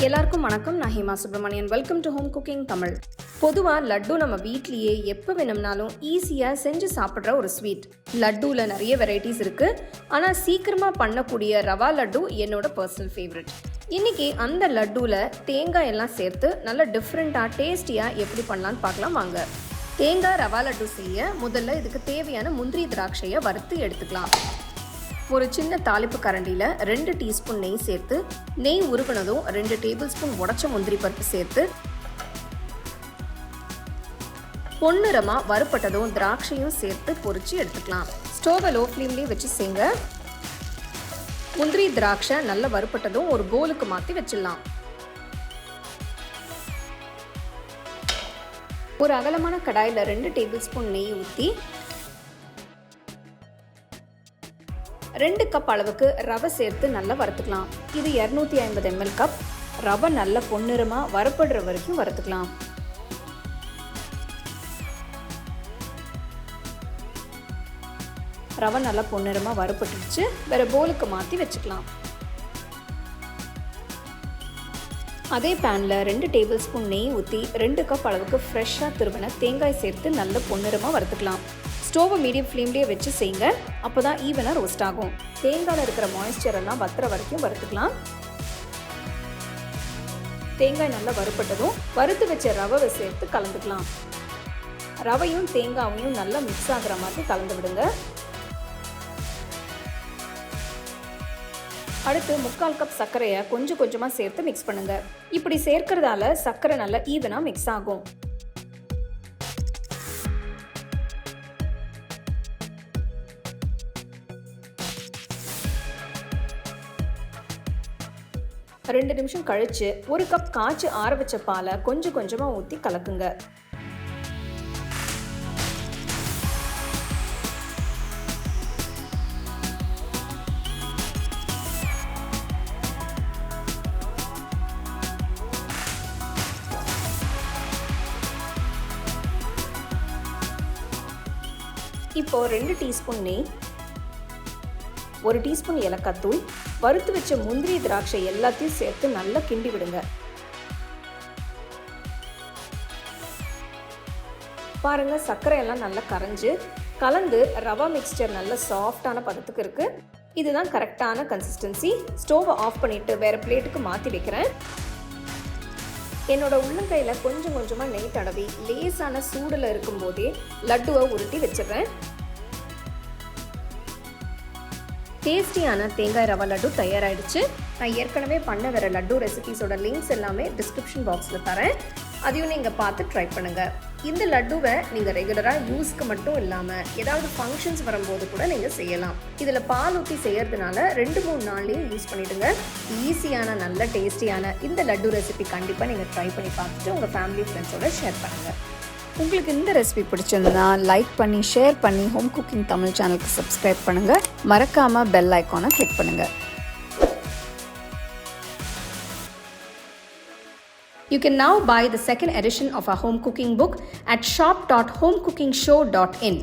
எல்லாருக்கும் வணக்கம். நான் Hema Subramanian. Welcome to home cooking Tamil. பொதுவாக லட்டு நம்ம வீட்லேயே எப்போ வேணும்னாலும் ஈஸியாக செஞ்சு சாப்பிட்ற ஒரு ஸ்வீட். லட்டுவில் நிறைய வெரைட்டிஸ் இருக்குது. ஆனால் சீக்கிரமாக பண்ணக்கூடிய ரவா லட்டு என்னோட பர்சனல் ஃபேவரட். இன்றைக்கி அந்த லட்டுவில் தேங்காய் எல்லாம் சேர்த்து நல்ல டிஃப்ரெண்ட்டாக டேஸ்டியாக எப்படி பண்ணலான்னு பார்க்கலாம் வாங்க. தேங்காய் ரவா லட்டு செய்ய முதல்ல இதுக்கு தேவையான முந்திரி திராட்சையை வறுத்து எடுத்துக்கலாம். ஒரு சின்ன தாளிப்பு கரண்டியில் 2 டீஸ்பூன் நெய் சேர்த்து, நெய் உருகுனதும் 2 டேபிள் ஸ்பூன் உடச்ச முந்திரி பருப்பு சேர்த்து, பொன்னிறமாக வறுப்பட்டதும் திராட்சையும் சேர்த்து பொரிச்சு எடுத்துக்கலாம். ஸ்டோவை லோ ஃப்ளேம்லேயே வச்சு செய்ங்க. முந்திரி திராட்சை நல்லா வறுப்பட்டதும் ஒரு போலுக்கு மாற்றி வச்சிடலாம். ஒரு அகலமான கடாயில் 2 டேபிள் ஸ்பூன் நெய் ஊற்றி 2 கப் அளவுக்கு ரவை சேர்த்து நல்லா வறுத்துக்கலாம். இது 250 ml கப். ரவை நல்ல பொன்னிறமாக வறுப்படுற வரைக்கும் வறுத்துக்கலாம். ரவை நல்லா பொன்னிறமாக வறுப்பட்டுடுச்சு. வேறு போலுக்கு மாற்றி வச்சுக்கலாம். அதே பேனில் 2 டேபிள் ஸ்பூன் நெய் ஊற்றி 2 கப் அளவுக்கு ஃப்ரெஷ்ஷாக திருவின தேங்காய் சேர்த்து நல்ல பொன்னிறமாக வறுத்துக்கலாம். ஸ்டோவை மீடியம் ஃப்ளேம்லேயே வச்சு செய்யுங்க. அப்போ தான் ஈவனாக ரோஸ்ட் ஆகும். தேங்காயில் இருக்கிற மாய்ஸ்சர் எல்லாம் வத்துற வரைக்கும் வறுத்துக்கலாம். தேங்காய் நல்லா வறுப்பட்டதும் வறுத்து வச்ச ரவை சேர்த்து கலந்துக்கலாம். ரவையும் தேங்காயும் நல்லா மிக்ஸ் ஆகிற மாதிரி கலந்து விடுங்க. அடுத்து 3/4 கப் சர்க்கரையை கொஞ்சம் கொஞ்சமாக சேர்த்து மிக்ஸ் பண்ணுங்க. இப்படி சேர்க்கறதால சர்க்கரை நல்லா ஈவனாக மிக்ஸ் ஆகும். ரெண்டு நிமிஷம் கழிச்சு 1 கப் காய்ச்சி ஆற வச்ச பாலை கொஞ்சம் கொஞ்சமாக ஊற்றி கலக்குங்க. இப்போ 2 டீஸ்பூன் நெய், 1 டீஸ்பூன் ஏலக்காய் தூள், வறுத்து வச்ச முந்திரி திராட்சை எல்லாத்தையும் சேர்த்து நல்லா கிண்டி விடுங்க. பாருங்க, சர்க்கரை எல்லாம் நல்லா கரைஞ்சு கலந்து ரவா மிக்ஸ்சர் நல்ல சாஃப்டான பதத்துக்கு இருக்கு. இதுதான் கரெக்டான கன்சிஸ்டன்சி. ஸ்டோவை ஆஃப் பண்ணிட்டு வேற பிளேட்டுக்கு மாற்றி வைக்கிறேன். என்னோட உள்ளங்கையில் கொஞ்சம் கொஞ்சமாக நெய் தடவி லேசான சூடில் இருக்கும்போதே லட்டுவை உருட்டி வச்சிடுறேன். டேஸ்டியான தேங்காய் ரவா லட்டு தயாராகிடுச்சு. நான் ஏற்கனவே பண்ண வேறு லட்டு ரெசிபீஸோட லிங்க்ஸ் எல்லாமே டிஸ்கிரிப்ஷன் பாக்ஸில் தரேன். அதையும் நீங்கள் பார்த்து ட்ரை பண்ணுங்கள். இந்த லட்டுவை நீங்கள் ரெகுலராக யூஸ்க்கு மட்டும் இல்லாமல் ஏதாவது ஃபங்க்ஷன்ஸ் வரும்போது கூட நீங்கள் செய்யலாம். இதில் பால் ஊற்றி செய்கிறதுனால 2-3 நாள்லேயே யூஸ் பண்ணிவிடுங்க. ஈஸியான நல்ல டேஸ்டியான இந்த லட்டு ரெசிபி கண்டிப்பாக நீங்கள் ட்ரை பண்ணி பார்த்துட்டு உங்கள் ஃபேமிலி ஃப்ரெண்ட்ஸோட ஷேர் பண்ணுங்கள். உங்களுக்கு இந்த ரெசிபி பிடிச்சிருந்தா லைக் பண்ணி ஷேர் பண்ணி ஹோம் குக்கிங் தமிழ் சேனலுக்கு சப்ஸ்கிரைப் பண்ணுங்கள். மறக்காமல் பெல் ஐக்கானை கிளிக் பண்ணுங்கள். You can now buy the second edition of our home cooking book at shop.homecookingshow.in.